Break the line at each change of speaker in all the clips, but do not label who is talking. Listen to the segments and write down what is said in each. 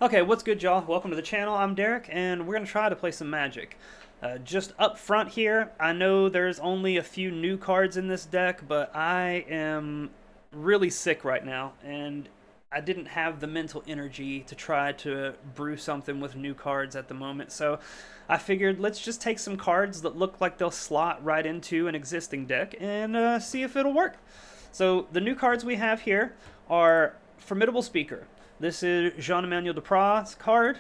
Okay, what's good, y'all? Welcome to the channel. I'm Derek, and we're going to try to play some Magic. Just up front here, I know there's only a few new cards in this deck, but I am really sick right now, and I didn't have the mental energy to try to brew something with new cards at the moment, so I figured let's just take some cards that look like they'll slot right into an existing deck and see if it'll work. So the new cards we have here are Formidable Speaker. This is Jean-Emmanuel Duprat's card.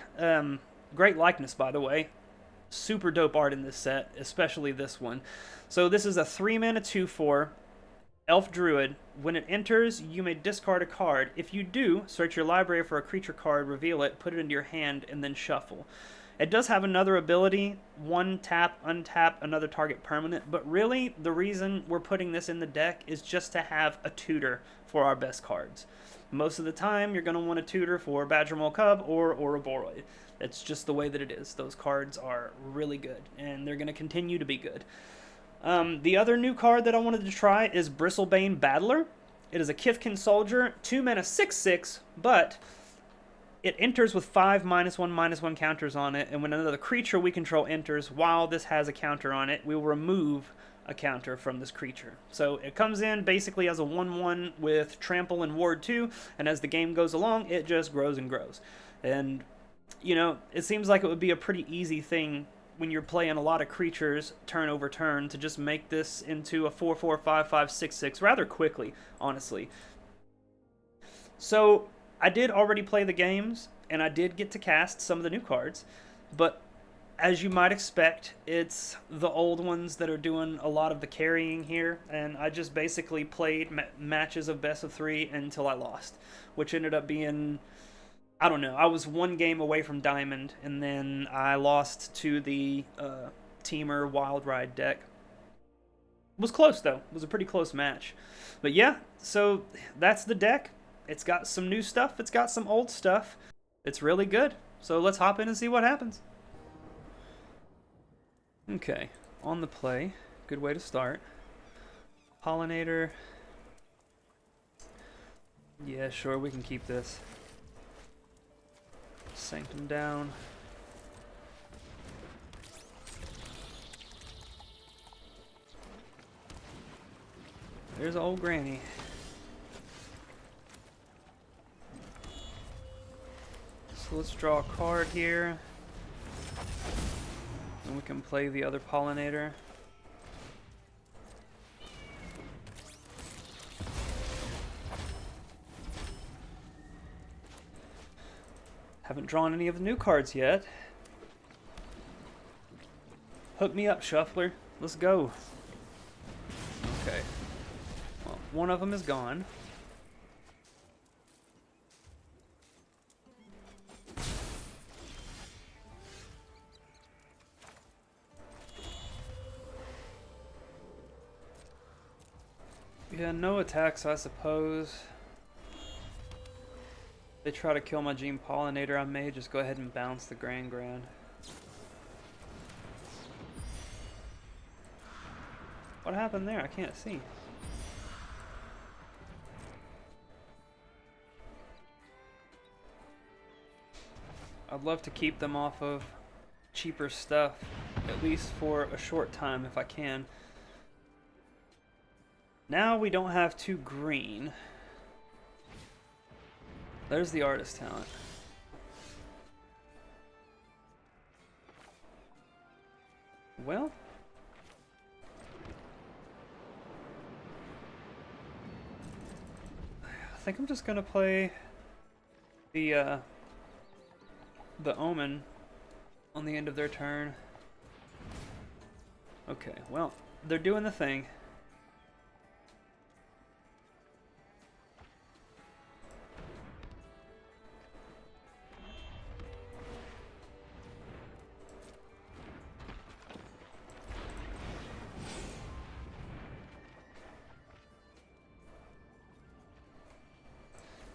Great likeness, by the way. Super dope art in this set, especially this one. So this is a 3-mana 2/4 Elf Druid. When it enters, you may discard a card. If you do, search your library for a creature card, reveal it, put it into your hand, and then shuffle. It does have another ability, 1 tap, untap another target permanent, but really the reason we're putting this in the deck is just to have a tutor for our best cards. Most of the time, you're going to want a tutor for Badger Mole Cub or Ouroboros. It's just the way that it is. Those cards are really good, and they're going to continue to be good. The other new card that I wanted to try is Bristlebane Battler. It is a Kifkin Soldier, 2-mana 6/6, but it enters with 5 -1/-1 counters on it, and when another creature we control enters while this has a counter on it, we will remove a counter from this creature. So it comes in basically as a 1/1 with Trample and Ward 2, and as the game goes along, it just grows and grows. And, you know, it seems like it would be a pretty easy thing when you're playing a lot of creatures turn over turn to just make this into a 4/4, 5/5, 6/6 rather quickly, honestly. So I did already play the games, and I did get to cast some of the new cards, but as you might expect, it's the old ones that are doing a lot of the carrying here, and I just basically played matches of best of 3 until I lost, which ended up being, I don't know, I was 1 game away from Diamond, and then I lost to the Teamer Wild Ride deck. It was close, though. It was a pretty close match. But yeah, so that's the deck. It's got some new stuff, it's got some old stuff. It's really good. So let's hop in and see what happens. Okay, on the play. Good way to start. Pollinator. Yeah, sure, we can keep this. Sanctum down. There's old Granny. So let's draw a card here. And we can play the other Pollinator. Haven't drawn any of the new cards yet. Hook me up, Shuffler. Let's go. Okay. Well, one of them is gone. Yeah, no attacks, I suppose. They try to kill my Gene Pollinator, I may just go ahead and bounce the Grand. What happened there? I can't see. I'd love to keep them off of cheaper stuff, at least for a short time if I can. Now we don't have 2 green. There's the artist talent. Well, I think I'm just gonna play the Omen on the end of their turn. Okay, well, they're doing the thing.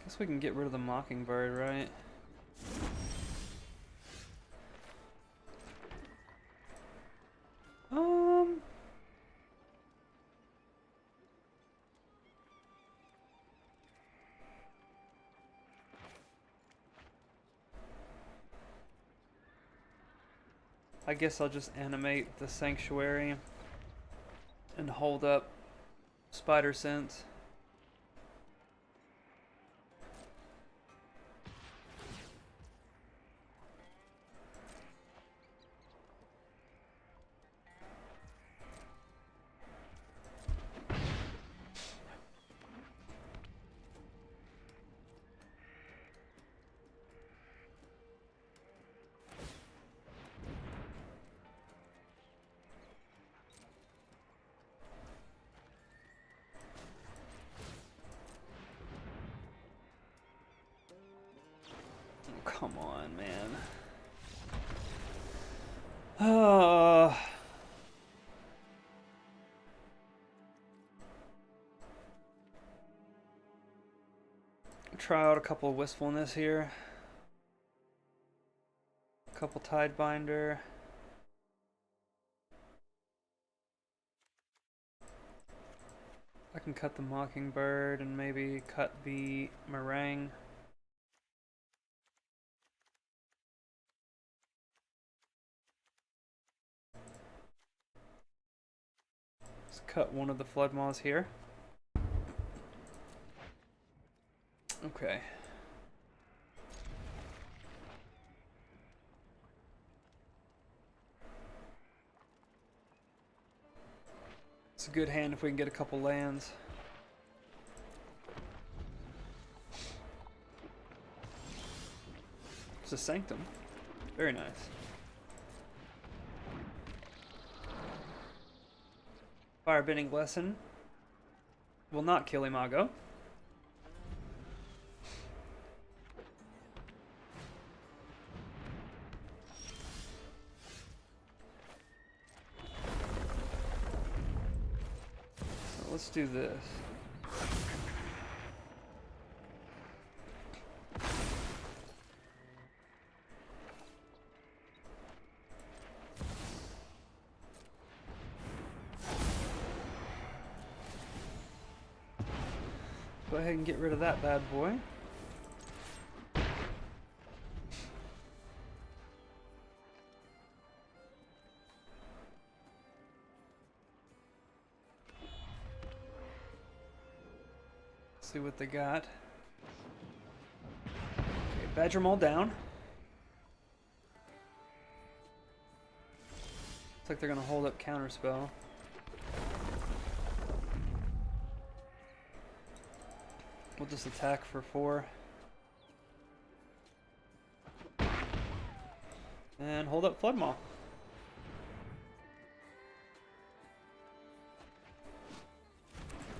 Guess we can get rid of the Mockingbird, right? I guess I'll just animate the Sanctuary and hold up Spider Sense. Come on, man. Try out a couple of Wistfulness here. A couple Tidebinder. I can cut the Mockingbird and maybe cut the Meringue. Let's cut one of the Flood Maws here. Okay. It's a good hand if we can get a couple lands. It's a Sanctum. Very nice. Firebending Lesson will not kill Imago. So let's do this. Go ahead and get rid of that bad boy. See what they got. Okay, Badger Maul down. Looks like they're gonna hold up Counterspell. We'll just attack for 4. And hold up Flood Maw.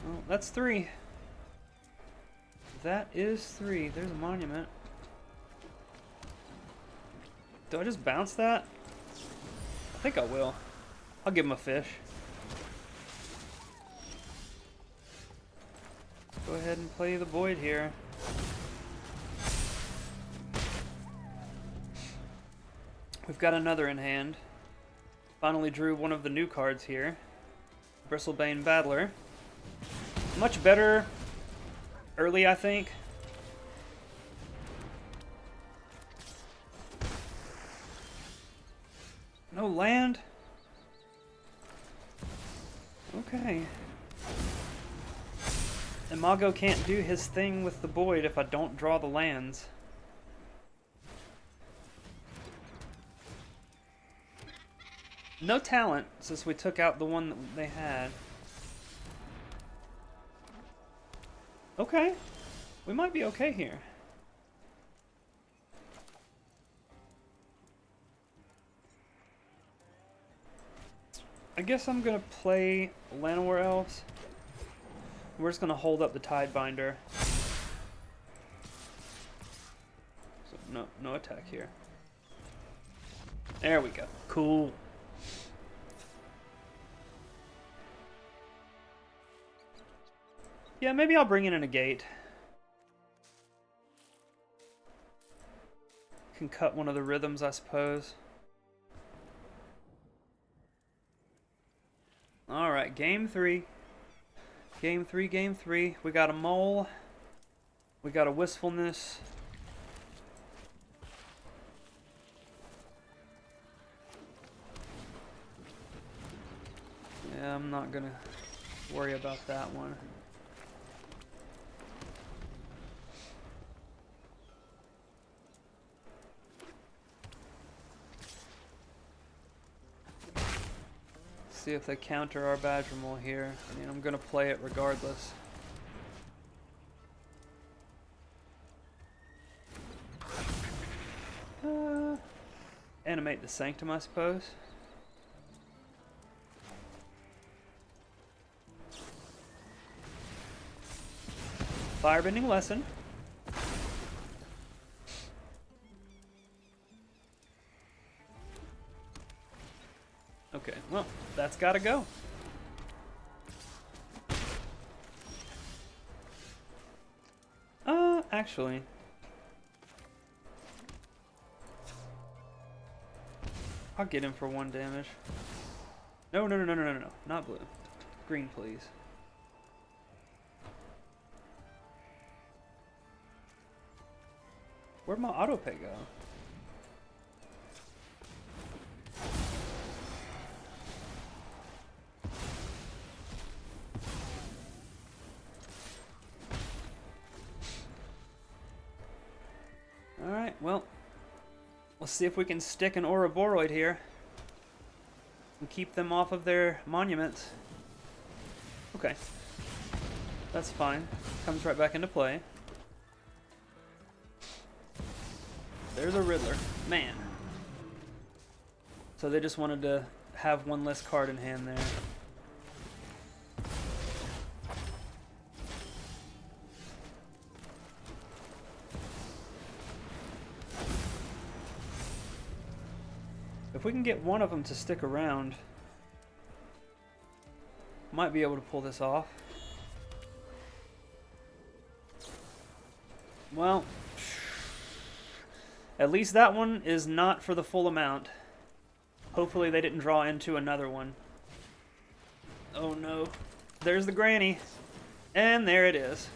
Oh, that's 3. That is 3. There's a monument. Do I just bounce that? I think I will. I'll give him a fish. Go ahead and play the Void here. We've got another in hand. Finally drew one of the new cards here. Bristlebane Battler. Much better early, I think. No land? Okay. Imago can't do his thing with the Void if I don't draw the lands. No talent, since we took out the one that they had. Okay. We might be okay here. I guess I'm gonna play Llanowar Elves. We're just gonna hold up the Tidebinder. So no attack here. There we go. Cool. Yeah, maybe I'll bring in a negate. Can cut one of the rhythms, I suppose. Alright, game 3. Game 3. We got a Mole. We got a Wistfulness. Yeah, I'm not gonna worry about that one. See if they counter our Badgermole here. I mean, I'm gonna play it regardless. Animate the Sanctum, I suppose. Firebending Lesson. Okay, well, that's gotta go. Actually. I'll get him for 1 damage. No, no, no, no, no, no, no, not blue. Green, please. Where'd my autopay go? Alright, well, let's see if we can stick an Ouroboros here and keep them off of their monuments. Okay. That's fine. Comes right back into play. There's a Riddler. Man. So they just wanted to have 1 less card in hand there. If we can get one of them to stick around, might be able to pull this off. Well, at least that one is not for the full amount. Hopefully they didn't draw into another one. Oh no. There's the granny. And there it is.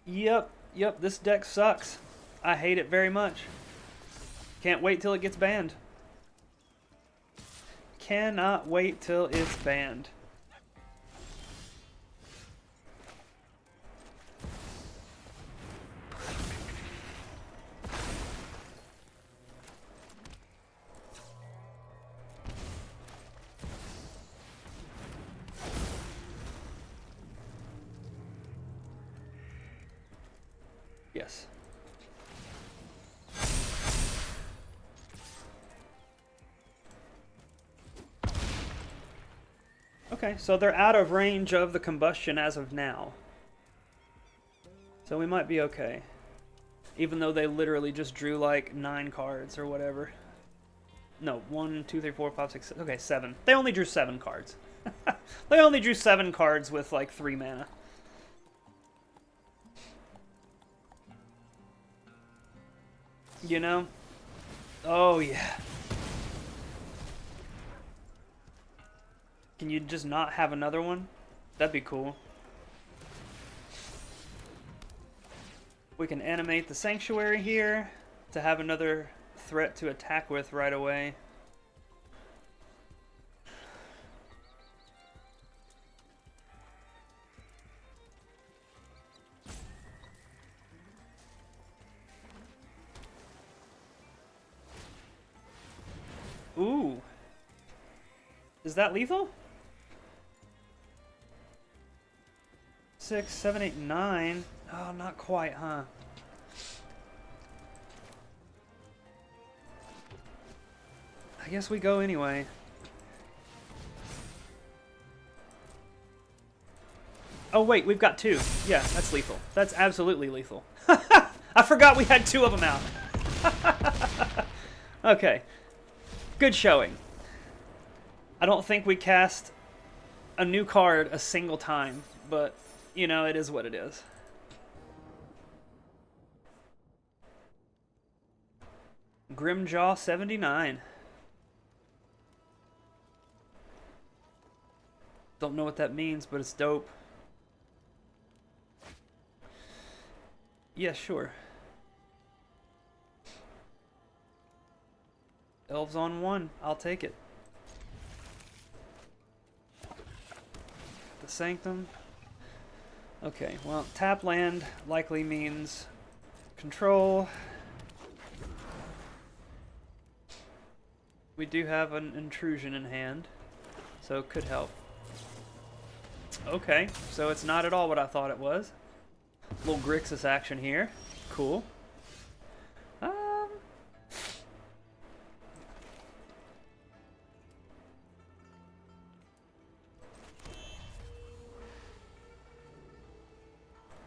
Yep, this deck sucks. I hate it very much. Can't wait till it gets banned. Cannot wait till it's banned. Yes. Okay, so they're out of range of the combustion as of now. So we might be okay. Even though they literally just drew like 9 cards or whatever. No, 1, 2, 3, 4, 5, 6, 7. Okay, 7. They only drew 7 cards. They only drew 7 cards with like 3 mana. You know? Oh, yeah. Can you just not have another one? That'd be cool. We can animate the Sanctuary here to have another threat to attack with right away. Ooh. Is that lethal? 6, 7, 8, 9. Oh, not quite, huh? I guess we go anyway. Oh, wait, we've got 2. Yeah, that's lethal. That's absolutely lethal. I forgot we had 2 of them out. Okay. Good showing. I don't think we cast a new card a single time, but, you know, it is what it is. Grimjaw 79. Don't know what that means, but it's dope. Yeah, sure. Elves on 1. I'll take it. the Sanctum. Okay, well, tap land likely means control. We do have an intrusion in hand, so it could help. Okay, so it's not at all what I thought it was. Little Grixis action here. Cool.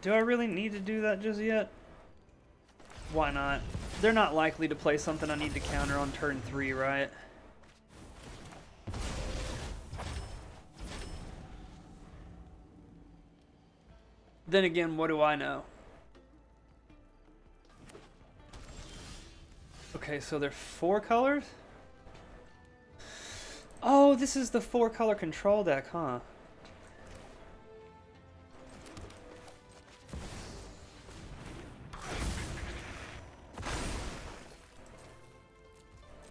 Do I really need to do that just yet? Why not? They're not likely to play something I need to counter on turn 3, right? Then again, what do I know? Okay, so they're 4 colors? Oh, this is the 4-color control deck, huh?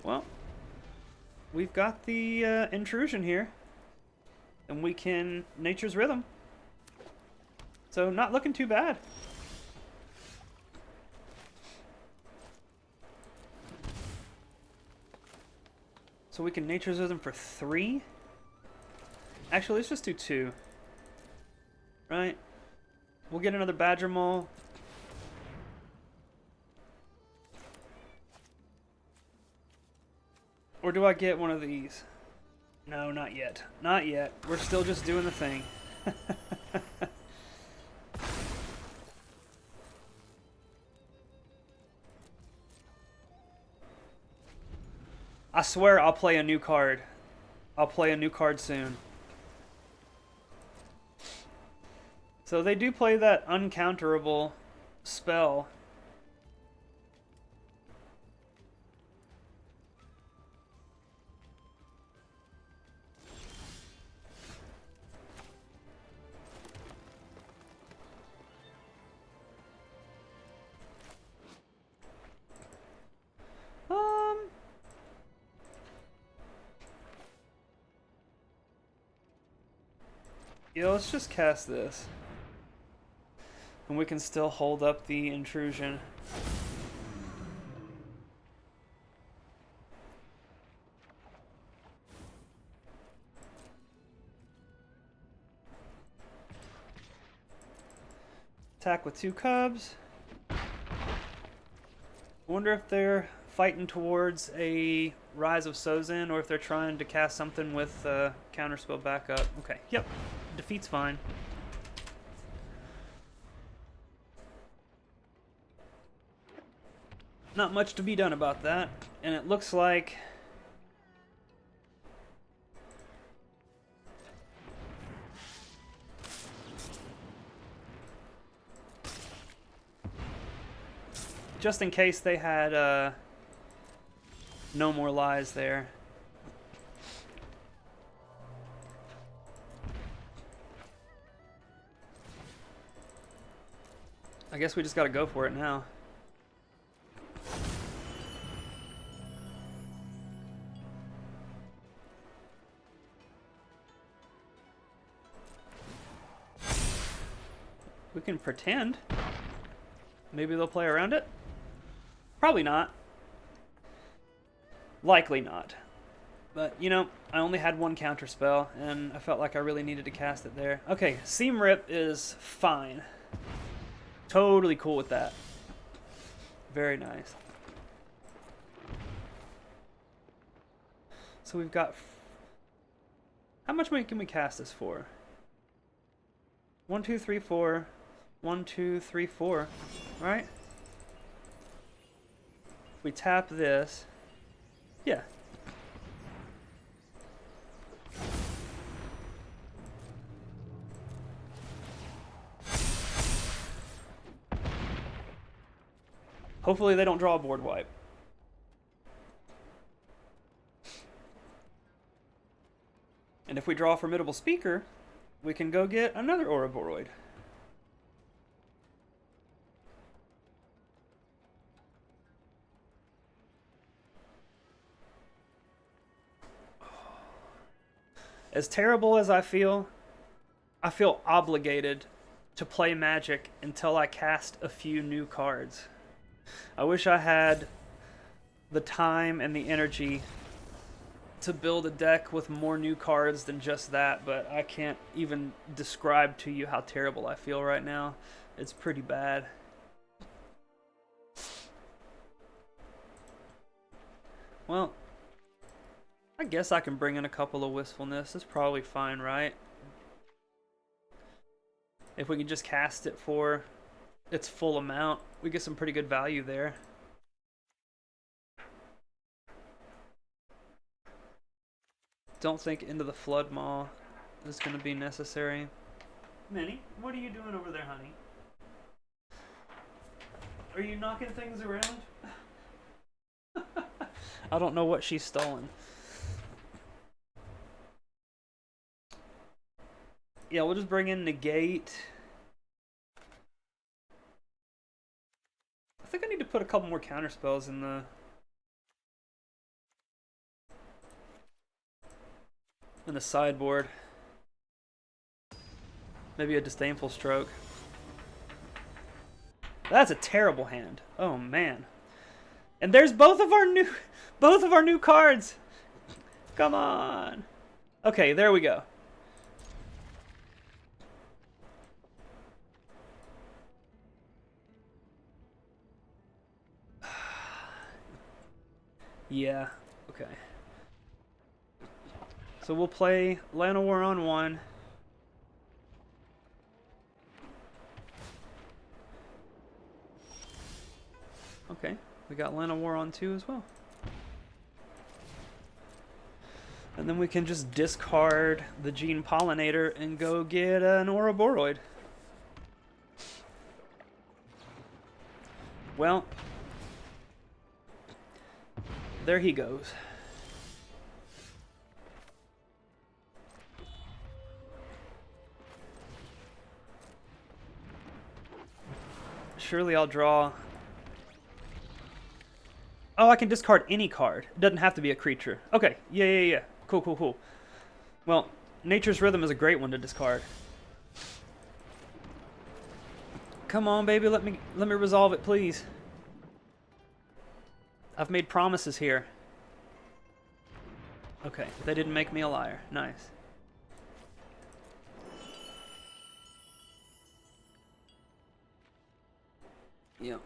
Well, we've got the intrusion here, and we can Nature's Rhythm. So not looking too bad. So we can Nature's Rhythm for 3? Actually, let's just do 2. Right? We'll get another Badger Mole. Or do I get one of these? No, not yet. Not yet. We're still just doing the thing. I swear I'll play a new card. I'll play a new card soon. So they do play that uncounterable spell. Yeah, let's just cast this. And we can still hold up the intrusion. Attack with 2 cubs. I wonder if they're fighting towards a Rise of Sozin or if they're trying to cast something with counterspell backup. Okay, yep. Defeat's fine. Not much to be done about that. And it looks like just in case they had no more lies there. I guess we just gotta go for it now. We can pretend. Maybe they'll play around it? Probably not. Likely not. But, you know, I only had 1 counter spell, and I felt like I really needed to cast it there. Okay, Seam Rip is fine. Totally cool with that. Very nice. So we've got... How much money can we cast this for? 1, 2, 3, 4. 1, 2, 3, 4. Right? If we tap this... Yeah. Hopefully they don't draw a board wipe. And if we draw a Formidable Speaker, we can go get another Ouroboros. As terrible as I feel, I feel obligated to play Magic until I cast a few new cards. I wish I had the time and the energy to build a deck with more new cards than just that, but I can't even describe to you how terrible I feel right now. It's pretty bad. Well, I guess I can bring in a couple of Wistfulness. It's probably fine, right? If we can just cast it for its full amount, we get some pretty good value there. Don't think Into the Flood Maw is going to be necessary. Minnie, what are you doing over there, honey? Are you knocking things around? I don't know what she's stolen. Yeah, we'll just bring in Negate. I think I need to put a couple more counter spells in the sideboard. Maybe a Disdainful Stroke. That's a terrible hand. Oh man. And there's both of our new cards. Come on. Okay, there we go. Yeah, okay. So we'll play Llanowar on 1. Okay, we got Llanowar on 2 as well. And then we can just discard the Gene Pollinator and go get an Ouroboros. Well, there he goes. Surely I'll draw. Oh, I can discard any card. It doesn't have to be a creature. Okay, yeah. Cool. Well, Nature's Rhythm is a great one to discard. Come on, baby, let me resolve it, please. I've made promises here. Okay, they didn't make me a liar. Nice. Yeah.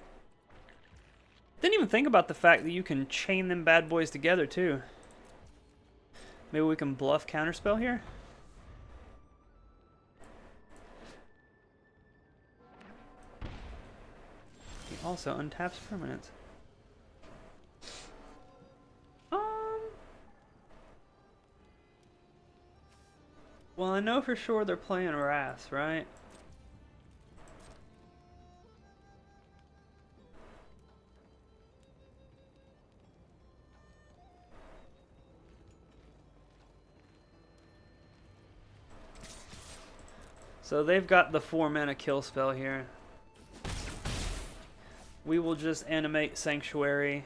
Didn't even think about the fact that you can chain them bad boys together, too. Maybe we can bluff counterspell here? He also untaps permanents. Well, I know for sure they're playing Wrath, right? So they've got the 4-mana kill spell here. We will just animate Sanctuary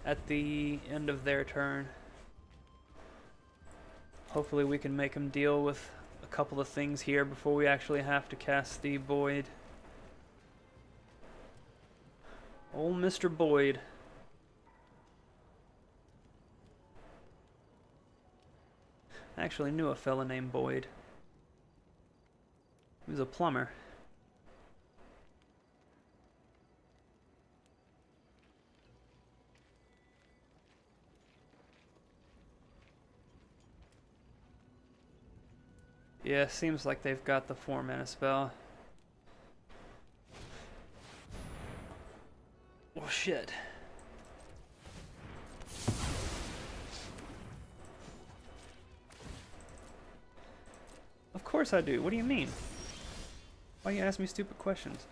at the end of their turn. Hopefully we can make them deal with a couple of things here before we actually have to cast the Boyd. Old Mr. Boyd. I actually knew a fella named Boyd. He was a plumber. Yeah, seems like they've got the 4-mana spell. Oh shit. Of course I do. What do you mean? Why you ask me stupid questions?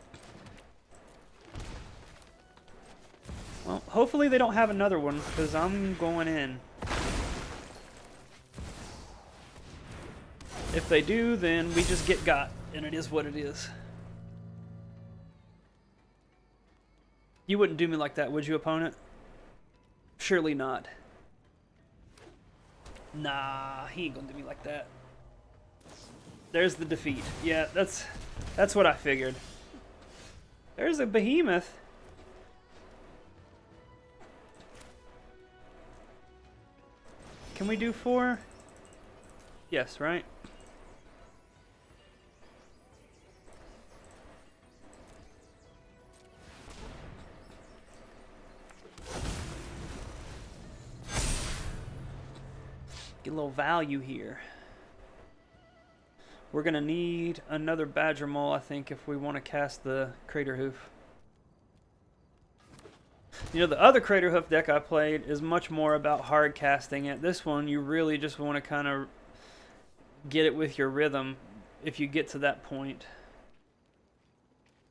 Well, hopefully they don't have another one, because I'm going in. If they do, then we just get got, and it is what it is. You wouldn't do me like that, would you, opponent? Surely not. Nah, he ain't gonna do me like that. There's the defeat. Yeah, that's what I figured. There's a behemoth. Can we do 4? Yes, right? Get a little value here. We're going to need another Badger Mole, I think, if we want to cast the Crater Hoof. You know, the other Crater Hoof deck I played is much more about hard casting it. This one, you really just want to kind of get it with your rhythm if you get to that point.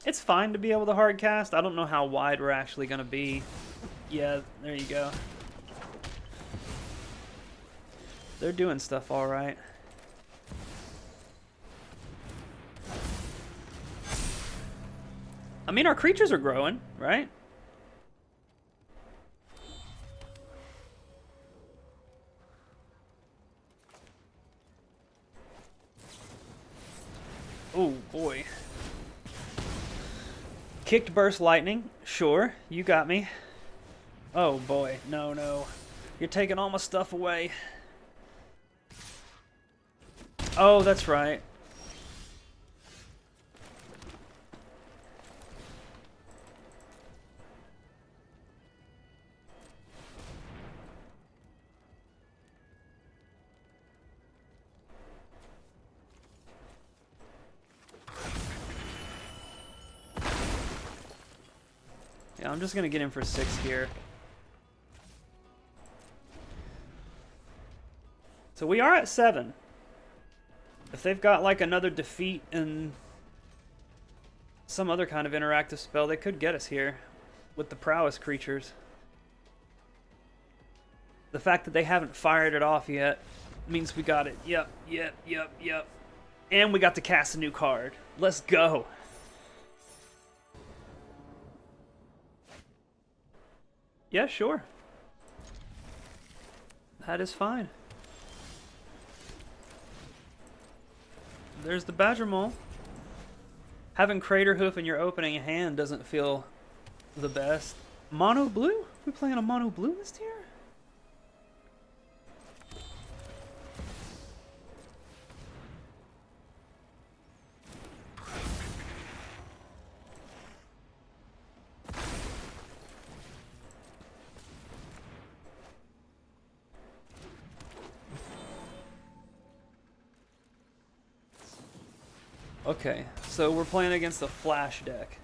It's fine to be able to hard cast. I don't know how wide we're actually going to be. Yeah, there you go. They're doing stuff all right. I mean, our creatures are growing, right? Oh, boy. Kicked Burst Lightning. Sure, you got me. Oh, boy. No, no. You're taking all my stuff away. Oh, that's right. Yeah, I'm just going to get in for 6 here. So we are at 7. If they've got like another defeat and some other kind of interactive spell, they could get us here with the prowess creatures. The fact that they haven't fired it off yet means we got it. Yep, yep, yep, yep. And we got to cast a new card. Let's go. Yeah, sure. That is fine. There's the Badger Mole. Having Crater Hoof in your opening hand doesn't feel the best. Mono blue? We playing a mono blue list here? Okay, so we're playing against a flash deck.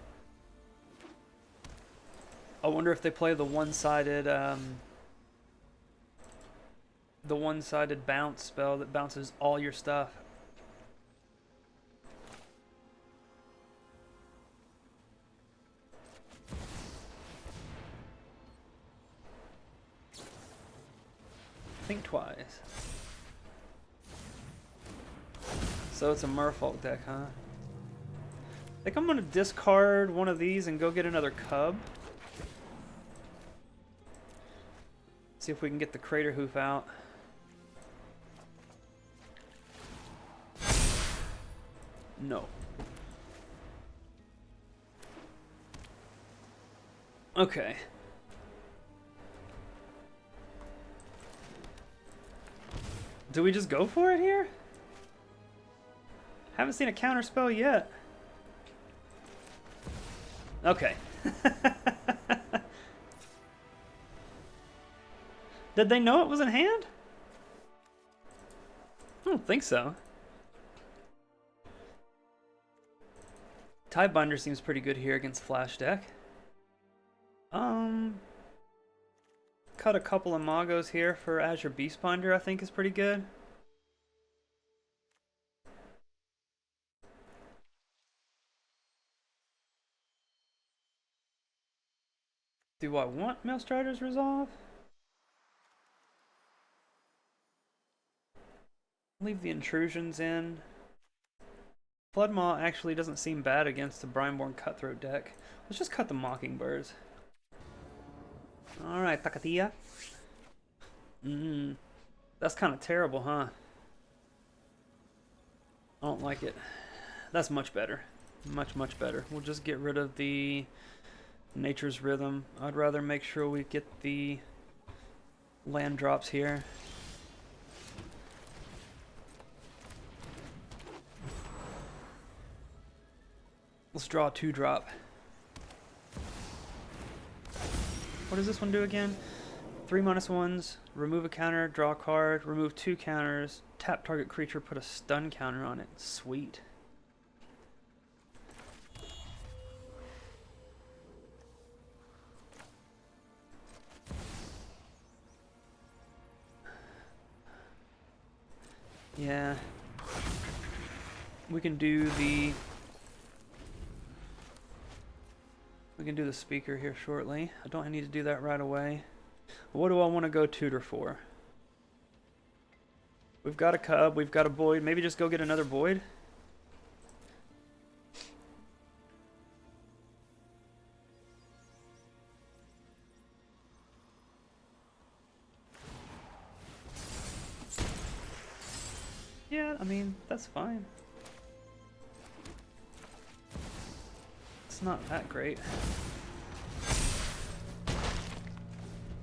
I wonder if they play the one-sided bounce spell that bounces all your stuff. Think twice. So it's a Merfolk deck, huh? I think I'm going to discard one of these and go get another cub. See if we can get the Crater Hoof out. No. Okay. Do we just go for it here? Haven't seen a counter spell yet. Okay. Did they know it was in hand? I don't think so. Tidebinder seems pretty good here against Flash deck. Cut a couple of Magos here for Azure Beastbinder, I think is pretty good. Do I want Maelstrider's Resolve? Leave the intrusions in. Floodmaw actually doesn't seem bad against the Brineborn Cutthroat deck. Let's just cut the Mockingbirds. Alright, Takatia. That's kind of terrible, huh? I don't like it. That's much better. Much, much better. We'll just get rid of the Nature's Rhythm. I'd rather make sure we get the land drops here. Let's draw a 2-drop. What does this one do again? 3 -1s, remove a counter, draw a card, remove 2 counters, tap target creature, put a stun counter on it. Sweet. Yeah. We can do the speaker here shortly. I don't need to do that right away. What do I want to go tutor for? We've got a Cub, we've got a Void. Maybe just go get another Void? Yeah, I mean, that's fine. It's not that great.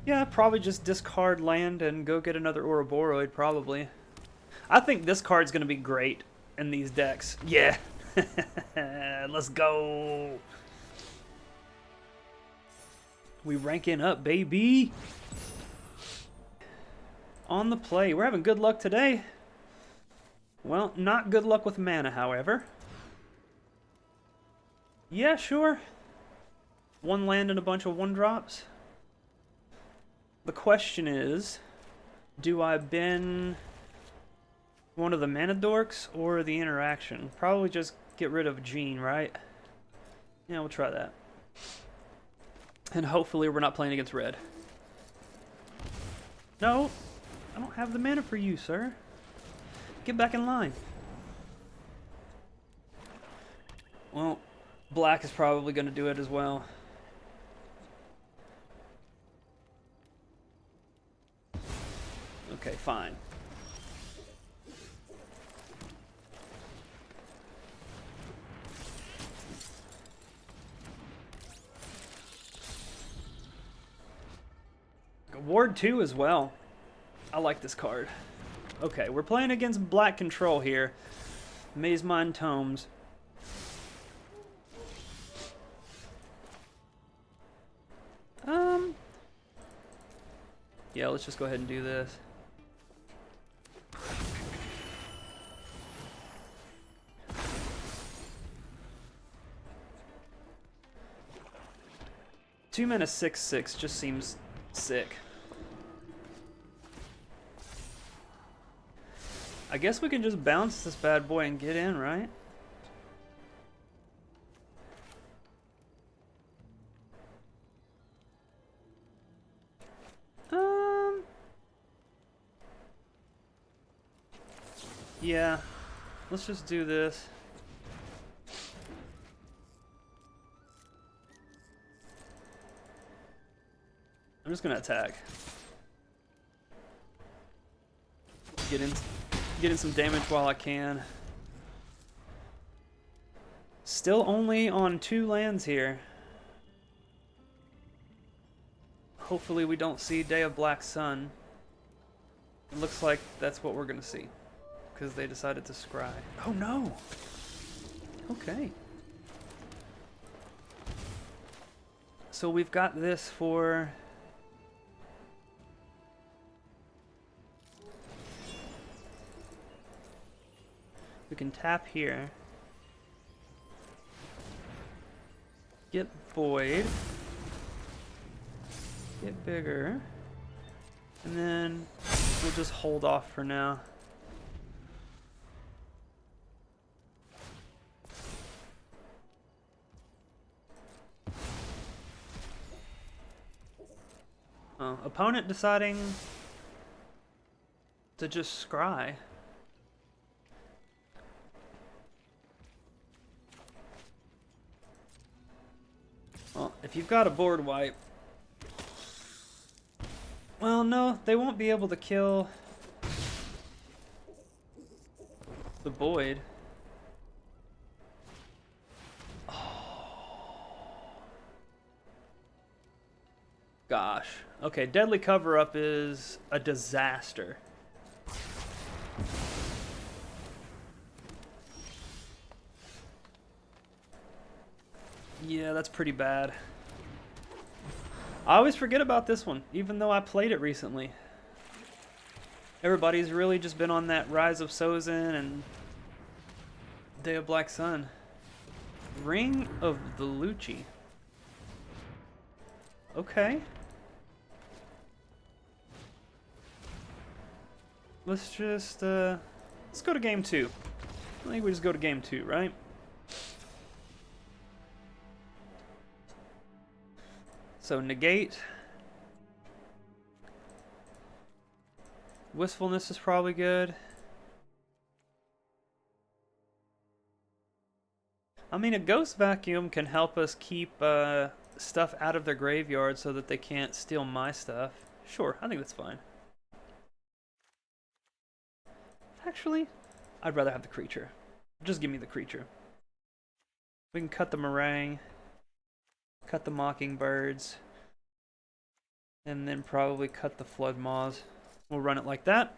Yeah, probably just discard land and go get another Ouroboros, probably. I think this card's going to be great in these decks. Yeah. Let's go. We ranking up, baby. On the play. We're having good luck today. Well, not good luck with mana, however. Yeah, sure. 1 land and a bunch of 1-drops. The question is, do I bin one of the mana dorks or the interaction? Probably just get rid of Gene, right? Yeah, we'll try that. And hopefully we're not playing against red. No, I don't have the mana for you, sir. Get back in line. Well, black is probably going to do it as well. Okay, fine. Ward 2 as well. I like this card. Okay, we're playing against black control here. Maze Mind Tomes. Yeah, let's just go ahead and do this. Two mana 6/6 just seems sick. I guess we can just bounce this bad boy and get in, right? Yeah. Let's just do this. I'm just gonna attack. Get in some damage while I can. Still only on 2 lands here. Hopefully we don't see Day of Black Sun. It looks like that's what we're gonna see, because they decided to scry. Oh no! Okay. So we've got this for... We can tap here. Get Void. Get bigger. And then we'll just hold off for now. Oh, opponent deciding to just scry. Well, if you've got a board wipe... Well, no, they won't be able to kill the Void. Gosh. Okay, Deadly Cover-Up is a disaster. Yeah, that's pretty bad. I always forget about this one, even though I played it recently. Everybody's really just been on that Rise of Sozin and Day of Black Sun. Ring of the Lucci. Okay. Let's just, let's go to game 2. I think we just go to game 2, right? So, negate. Wistfulness is probably good. I mean, a Ghost Vacuum can help us keep stuff out of their graveyard so that they can't steal my stuff. Sure, I think that's fine. Actually, I'd rather have the creature. Just give me the creature. We can cut the meringue, cut the mockingbirds, and then probably cut the flood maws. We'll run it like that.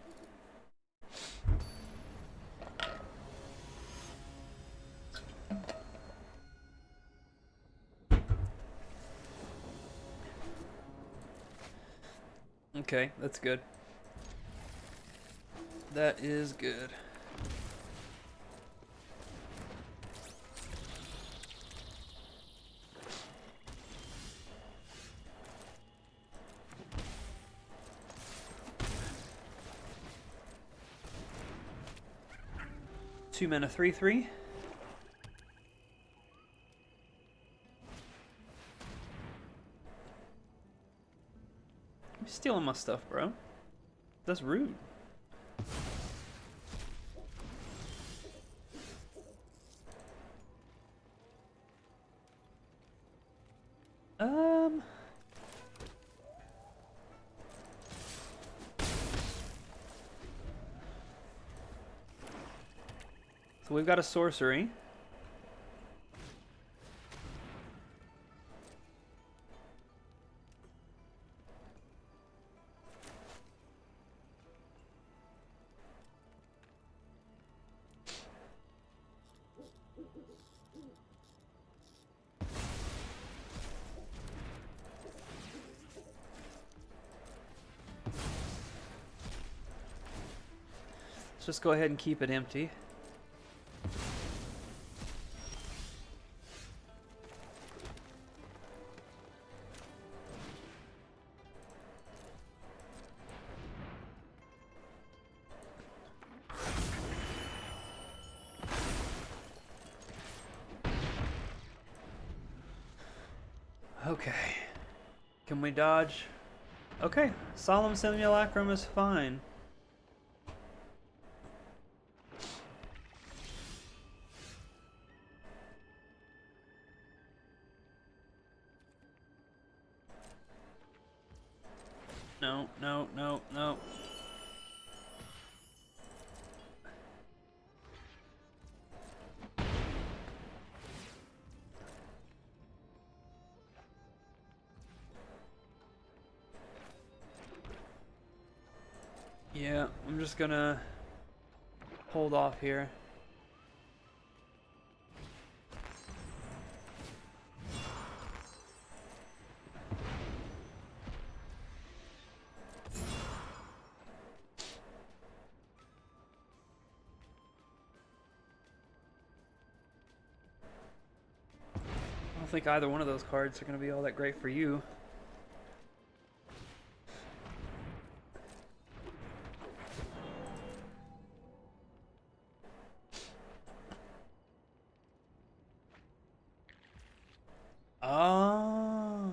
Okay, that's good. That is good. Two mana 3/3. You're stealing my stuff, bro. That's rude. So we've got a sorcery. Let's just go ahead and keep it empty. Okay. Can we dodge? Okay. Solemn Simulacrum is fine. No, no, no, no. Yeah, I'm just gonna hold off here. I don't think either one of those cards are gonna be all that great for you. Ah.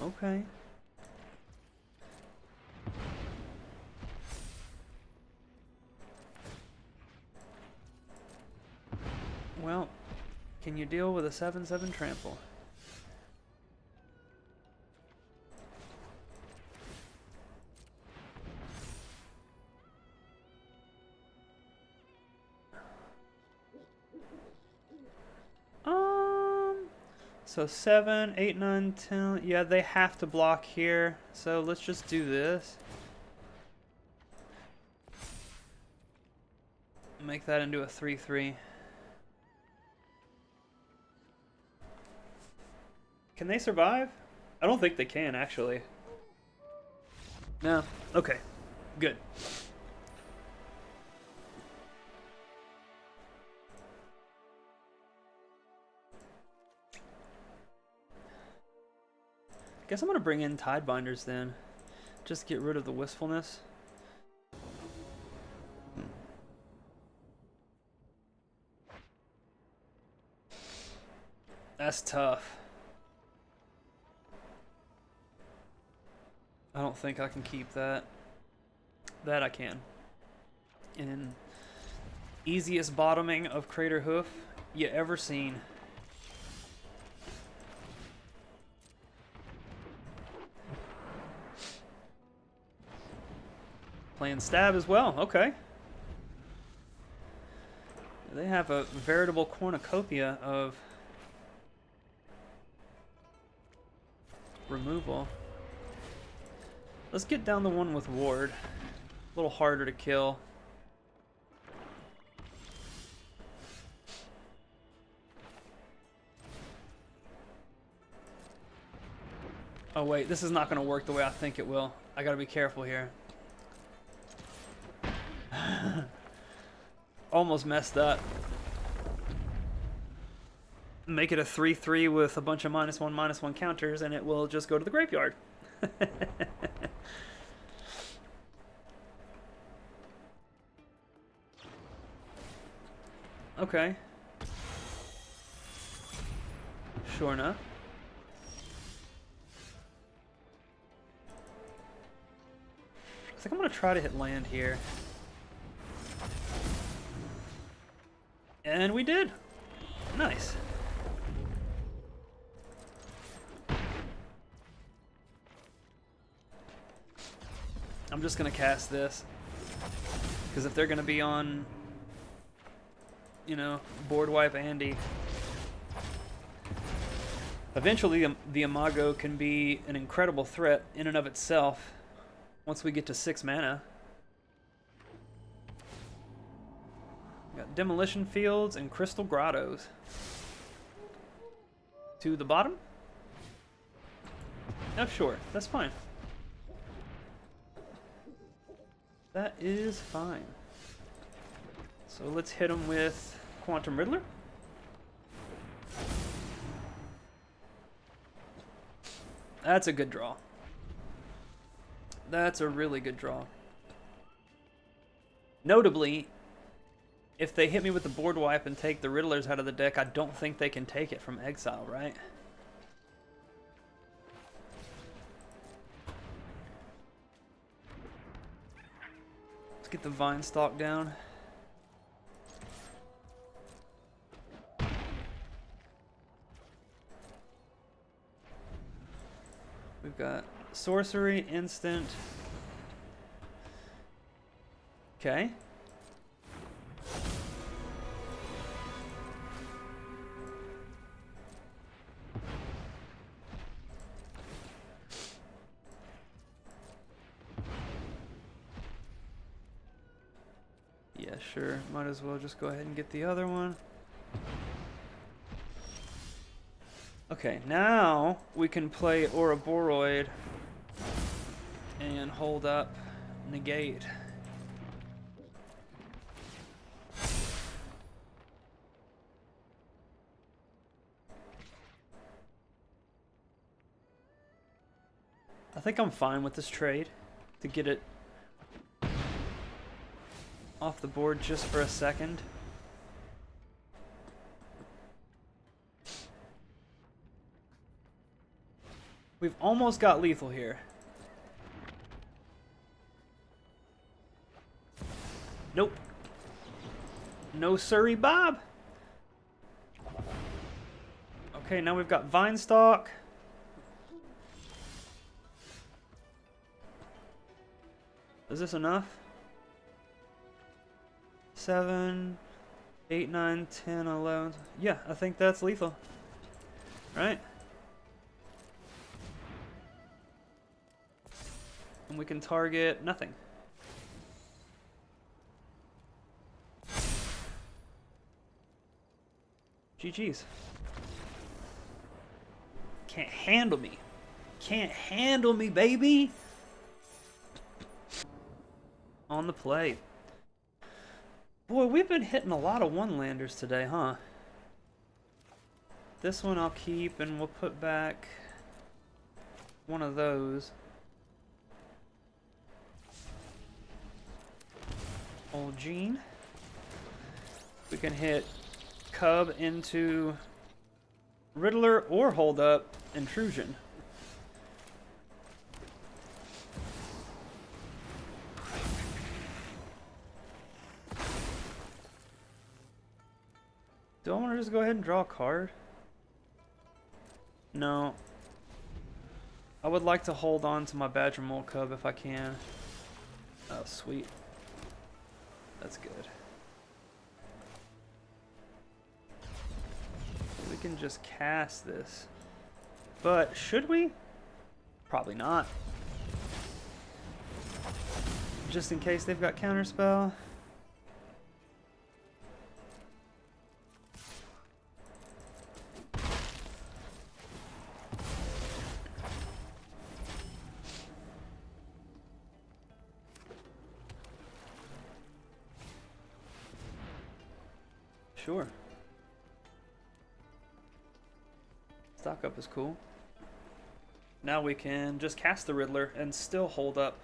Okay. Well, can you deal with a 7/7 trample? So 7, 8, 9, 10. Yeah, they have to block here. So let's just do this. Make that into a 3/3. Can they survive? I don't think they can, actually. No. Okay. Good. Guess I'm gonna bring in Tidebinders then. Just get rid of the wistfulness. That's tough. I don't think I can keep that. That I can. And easiest bottoming of Crater Hoof you ever seen. Playing stab as well, okay. They have a veritable cornucopia of removal. Let's get down the one with ward. A little harder to kill. Oh wait, this is not going to work the way I think it will. I gotta be careful here. Almost messed up. Make it a 3/3 with a bunch of -1/-1 counters and it will just go to the graveyard. Okay. Sure enough. I think I'm gonna try to hit land here. And we did. Nice. I'm just gonna cast this. Because if they're gonna be on, you know, board wipe Andy, eventually the Imago can be an incredible threat in and of itself once we get to 6 mana. Got Demolition Fields and Crystal Grottos. To the bottom? Oh, sure. That's fine. That is fine. So let's hit him with Quantum Riddler. That's a good draw. That's a really good draw. Notably, if they hit me with the board wipe and take the Riddlers out of the deck, I don't think they can take it from exile, right? Let's get the Vine Stalk down. We've got sorcery, instant. Okay. Yeah, sure. Might as well just go ahead and get the other one. Okay, now we can play Ouroboros and hold up negate. I think I'm fine with this trade to get it off the board just for a second. We've almost got lethal here. Nope. No Surrey Bob. Okay, now we've got Vinestalk. Is this enough? 7, 8, 9, 10, 11. Yeah, I think that's lethal. right? And we can target nothing. GG's. Can't handle me. Can't handle me, baby! On the play. Boy, we've been hitting a lot of one-landers today, huh? This one I'll keep, and we'll put back one of those. Old Gene. We can hit Cub into Riddler or hold up Intrusion. Do I want to just go ahead and draw a card? No. I would like to hold on to my Badger Mole Cub if I can. Oh, sweet. That's good. We can just cast this. But should we? Probably not. Just in case they've got Counterspell. Sure. Stock up is cool. Now we can just cast the Riddler and still hold up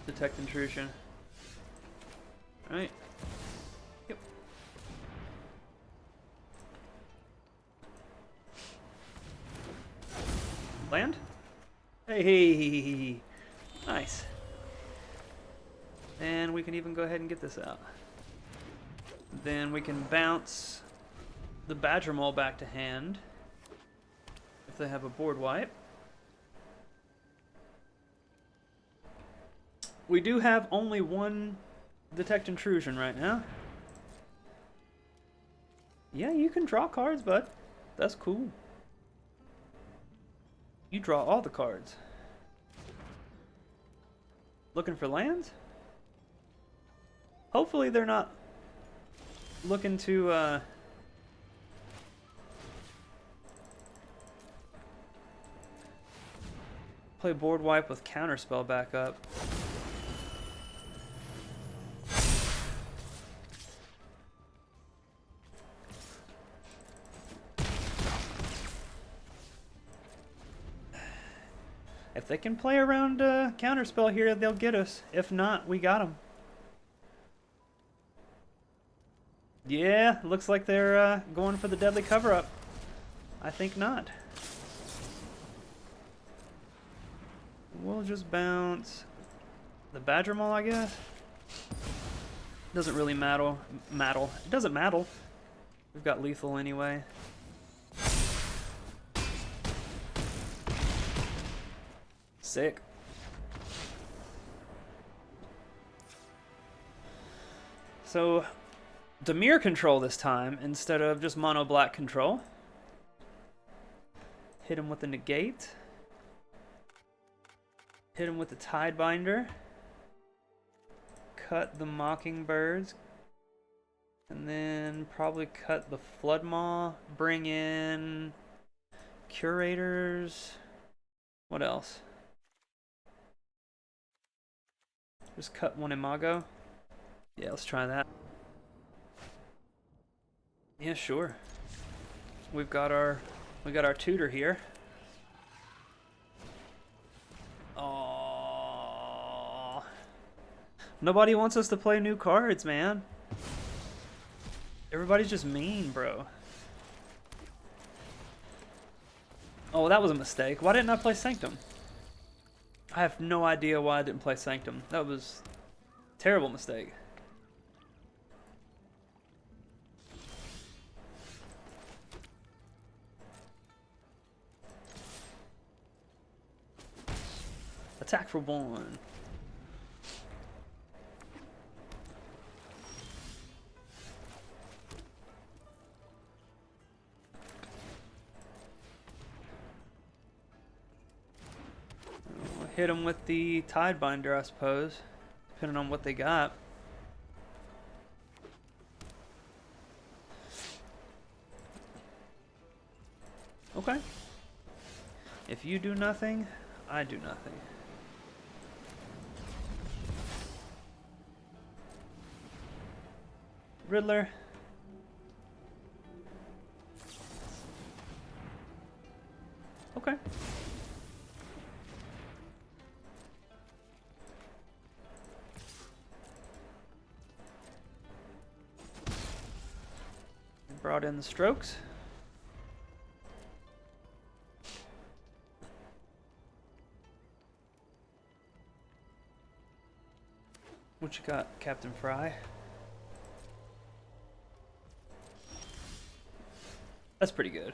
Detect Intrusion. Alright. Yep. Land? Hey! Nice. And we can even go ahead and get this out. Then we can bounce the Badger Mole back to hand if they have a board wipe. We do have only one Detect Intrusion right now. Yeah, you can draw cards, bud. That's cool. You draw all the cards. Looking for lands? Hopefully they're not looking to play board wipe with Counterspell back up. If they can play around Counterspell here, they'll get us. If not, we got them. Yeah, looks like they're going for the deadly cover-up. I think not. We'll just bounce the Badger Mole, I guess. Doesn't really matter. It doesn't matter. We've got lethal anyway. Sick. So, Dimir control this time instead of just mono black control. Hit him with the negate. Hit him with the Tidebinder. Cut the Mockingbirds. And then probably cut the Floodmaw. Bring in Curators. What else? Just cut one Imago. Yeah, let's try that. Yeah, sure. We got our tutor here. Aww. Nobody wants us to play new cards, man. Everybody's just mean, bro. Oh, that was a mistake. Why didn't I play Sanctum? I have no idea why I didn't play Sanctum. That was a terrible mistake. Attack for one. hit them with the Tidebinder, I suppose, depending on what they got. Okay. If you do nothing, I do nothing. Riddler. Okay. Brought in the strokes. What you got, Captain Fry? That's pretty good.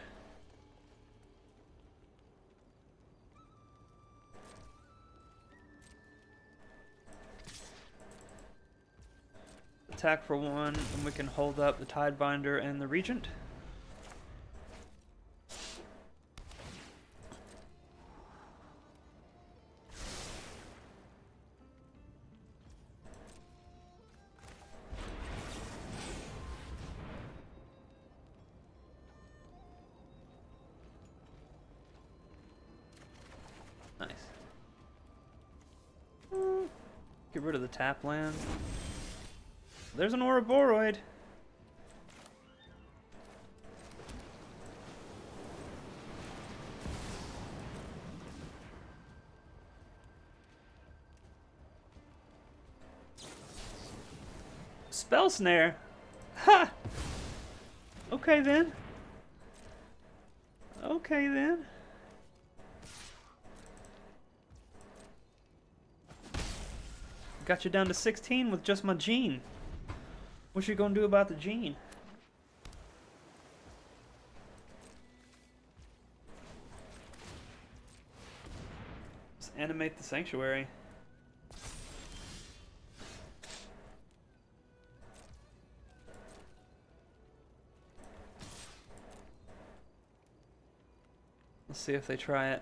Attack for 1, and we can hold up the Tidebinder and the Regent. Nice. Get rid of the tap land. There's an Ouroboros. Spell snare. Ha! Okay then. Okay then. Got you down to 16 with just my gene. What you gonna do about the gene? Let's animate the sanctuary. Let's see if they try it.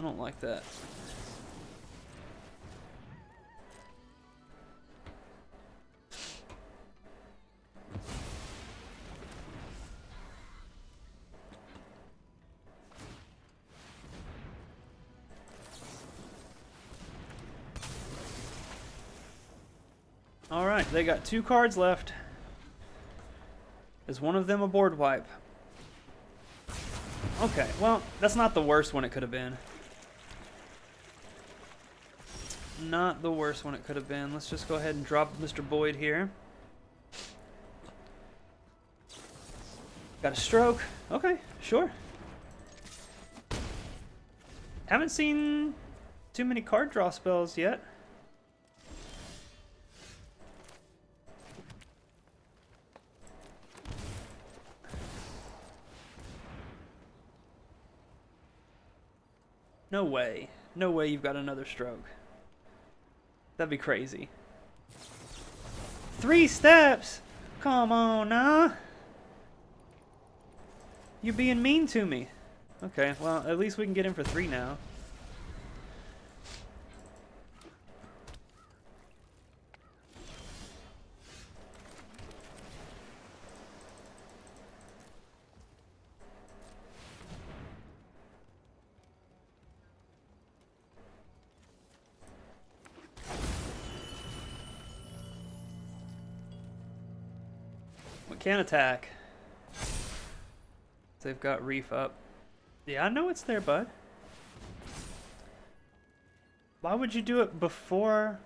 I don't like that. Alright, they got 2 cards left. Is one of them a board wipe? Okay, well, that's not the worst one it could have been. Not the worst one it could have been. Let's just go ahead and drop Mr. Boyd here. Got a stroke. Okay, sure. Haven't seen too many card draw spells yet. No way. No way you've got another stroke. That'd be crazy. 3 steps? Come on now. You're being mean to me. Okay, well, at least we can get in for 3 now. We can attack. They've got Reef up. Yeah, I know it's there, bud. Why would you do it before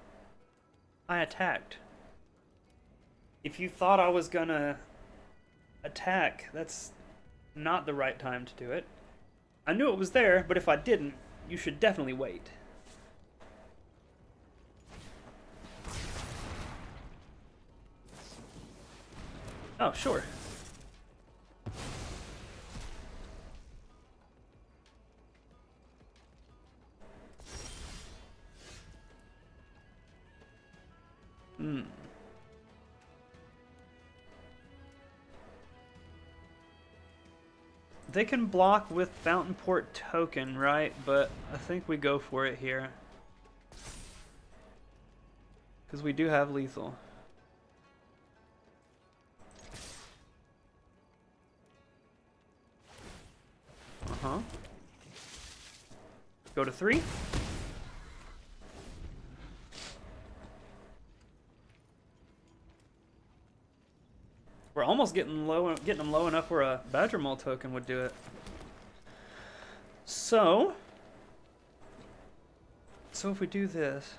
I attacked? If you thought I was gonna attack, that's not the right time to do it. I knew it was there, but if I didn't, you should definitely wait. Oh, sure. Hmm. They can block with Fountain Port token, right? But I think we go for it here. Because we do have lethal. Uh-huh. Go to 3. We're almost getting them low enough where a Badger Maul token would do it. So if we do this,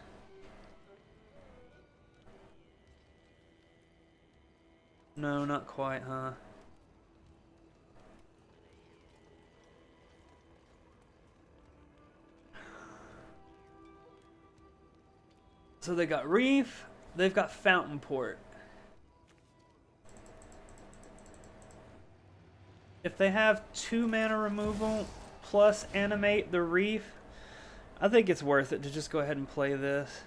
no, not quite, huh? So they got Reef, they've got Fountain Port. If they have 2 mana removal plus animate the Reef, I think it's worth it to just go ahead and play this.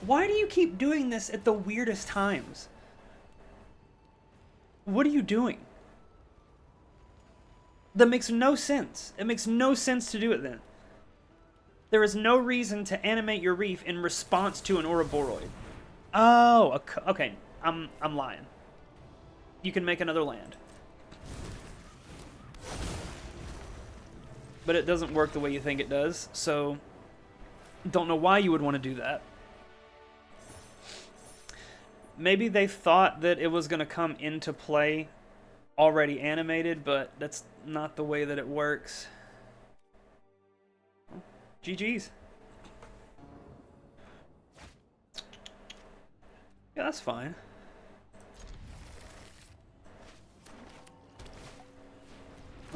Why do you keep doing this at the weirdest times? What are you doing? That makes no sense. It makes no sense to do it then. There is no reason to animate your Reef in response to an Ouroboros. Oh, okay. I'm lying. You can make another land. But it doesn't work the way you think it does, so don't know why you would want to do that. Maybe they thought that it was going to come into play already animated, but that's not the way that it works. GG's. Yeah, that's fine.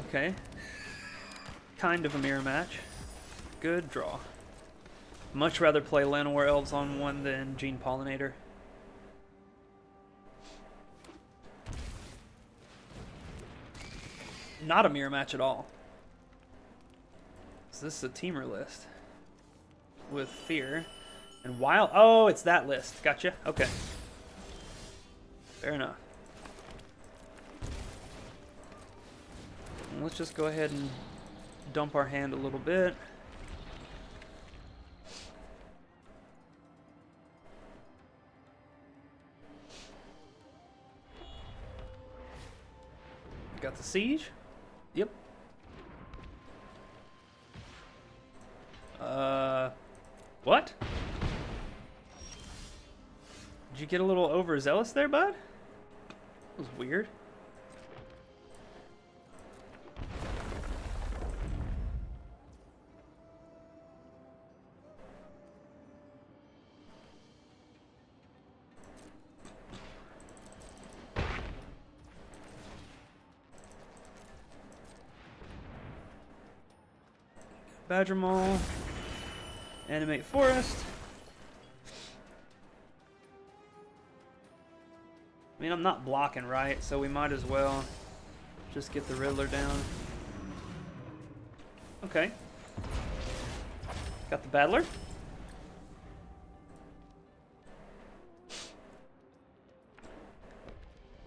Okay. Kind of a mirror match. Good draw. Much rather play Llanowar Elves on one than Gene Pollinator. Not a mirror match at all. So this is a teamer list. With Fear. And Wild... Oh, it's that list. Gotcha. Okay. Fair enough. Let's just go ahead and dump our hand a little bit. Got the Siege. Yep. What? Did you get a little overzealous there, bud? That was weird. Badger Maul. Animate Forest. I mean, I'm not blocking, right? So we might as well just get the Riddler down. Okay. Got the Battler.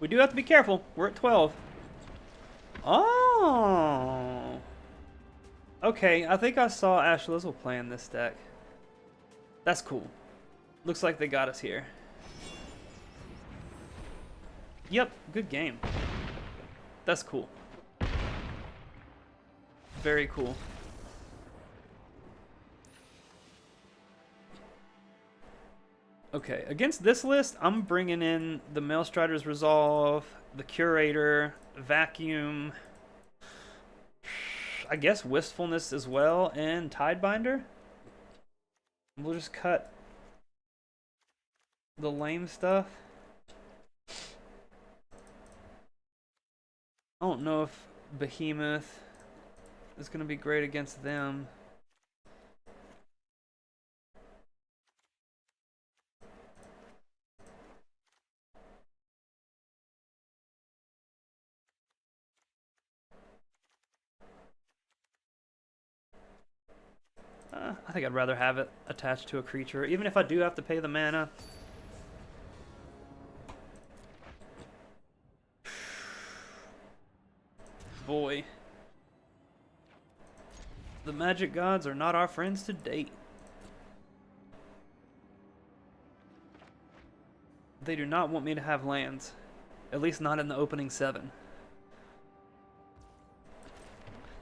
We do have to be careful. We're at 12. Oh. Okay, I think I saw Ash Lizzle playing this deck. That's cool. Looks like they got us here. Yep, good game. That's cool. Very cool. Okay, against this list, I'm bringing in the Maelstrider's Resolve, the Curator, Vacuum, I guess Wistfulness as well, and Tidebinder. We'll just cut the lame stuff. I don't know if Behemoth is going to be great against them. I think I'd rather have it attached to a creature, even if I do have to pay the mana. Boy. The magic gods are not our friends to date. They do not want me to have lands. At least not in the opening 7.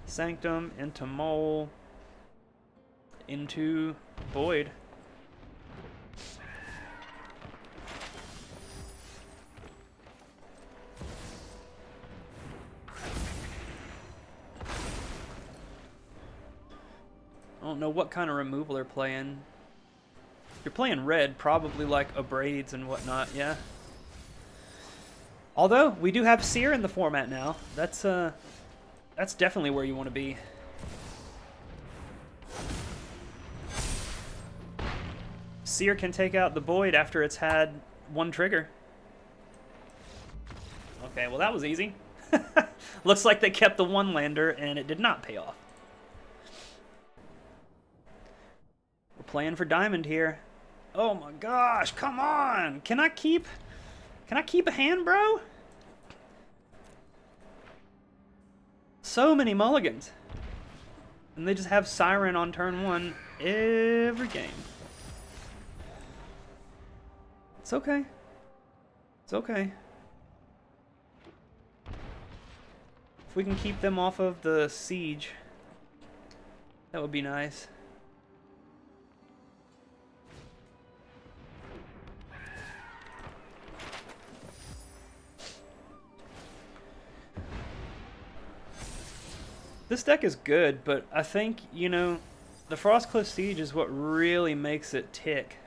Sanctum, into Mole, into Void. I don't know what kind of removal they're playing. You're playing red, probably like Abrades and whatnot, yeah. Although, we do have Seer in the format now. That's definitely where you want to be. Seer can take out the Void after it's had 1 trigger. Okay, well that was easy. Looks like they kept the 1-lander and it did not pay off. We're playing for diamond here. Oh my gosh, come on! Can I keep a hand, bro? So many mulligans. And they just have Siren on turn 1 every game. It's okay. It's okay. If we can keep them off of the siege, that would be nice. This deck is good, but I think, you know, the Frostcliff Siege is what really makes it tick.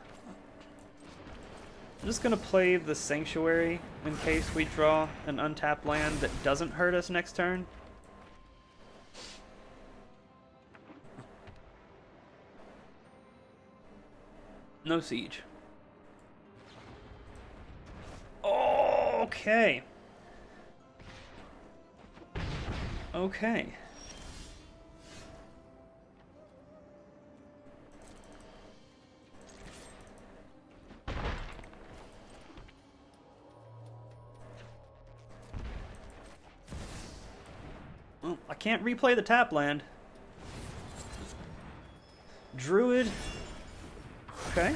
I'm just going to play the Sanctuary in case we draw an untapped land that doesn't hurt us next turn. No siege. Oh, okay. Okay. Well, I can't replay the tap land. Druid. Okay.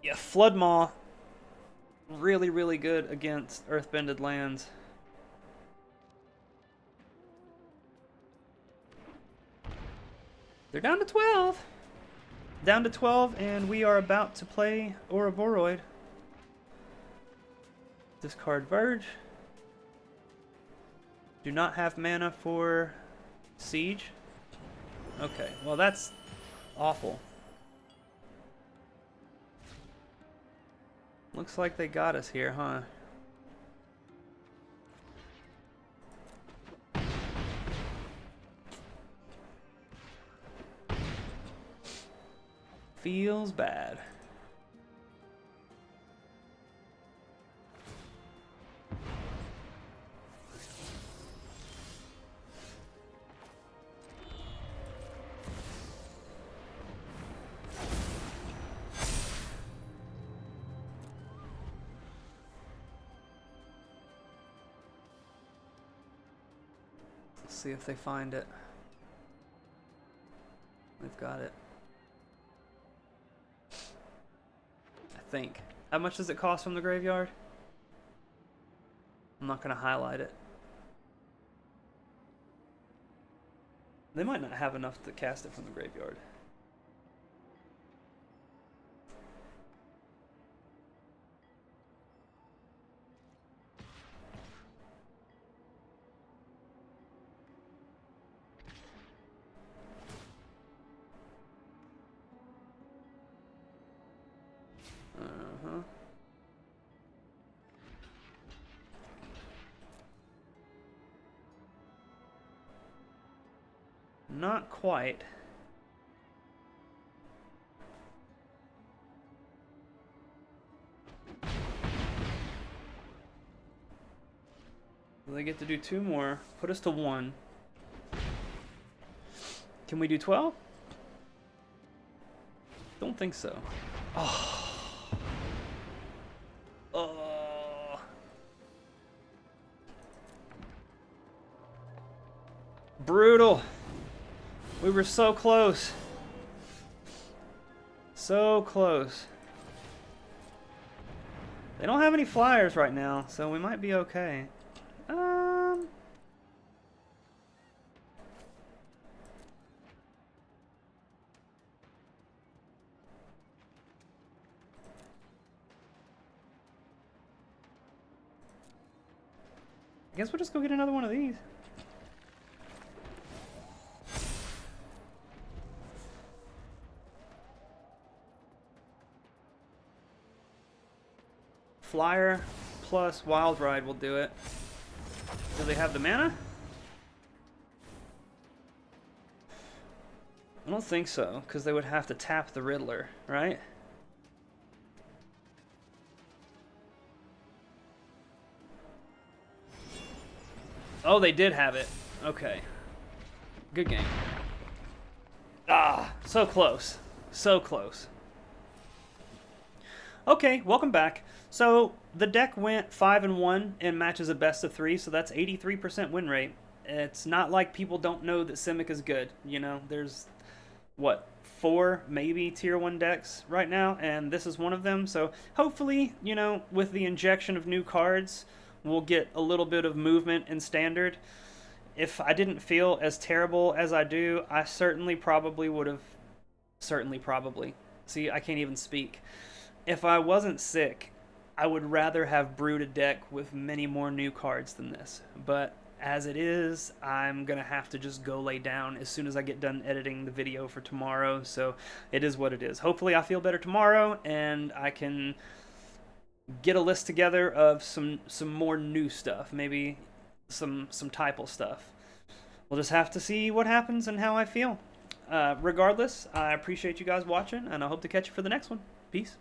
Yeah, Floodmaw. Really, really good against Earthbended lands. They're down to 12. Down to 12, and we are about to play Ouroboros. Discard Verge. Do not have mana for Siege. Okay, well that's awful. Looks like they got us here, huh? Feels bad. Let's see if they find it. They've got it. I think. How much does it cost from the graveyard? I'm not going to highlight it. They might not have enough to cast it from the graveyard. Not quite. They get to do 2 more. Put us to 1. Can we do 12? Don't think so. Oh. Oh. Brutal. We were so close. So close. They don't have any flyers right now, so we might be okay. I guess we'll just go get another one of these. Flyer plus Wild Ride will do it. Do they have the mana? I don't think so, because they would have to tap the Riddler, right? Oh, they did have it. Okay. Good game. Ah, so close. So close. Okay, welcome back. So the deck went 5-1 in matches of best of 3, so that's 83% win rate. It's not like people don't know that Simic is good. You know, there's, what, 4 maybe tier 1 decks right now, and this is one of them. So hopefully, you know, with the injection of new cards, we'll get a little bit of movement in Standard. If I didn't feel as terrible as I do, I certainly probably would have... See, I can't even speak. If I wasn't sick, I would rather have brewed a deck with many more new cards than this. But as it is, I'm going to have to just go lay down as soon as I get done editing the video for tomorrow. So it is what it is. Hopefully I feel better tomorrow and I can get a list together of some more new stuff. Maybe some typal stuff. We'll just have to see what happens and how I feel. Regardless, I appreciate you guys watching, and I hope to catch you for the next one. Peace.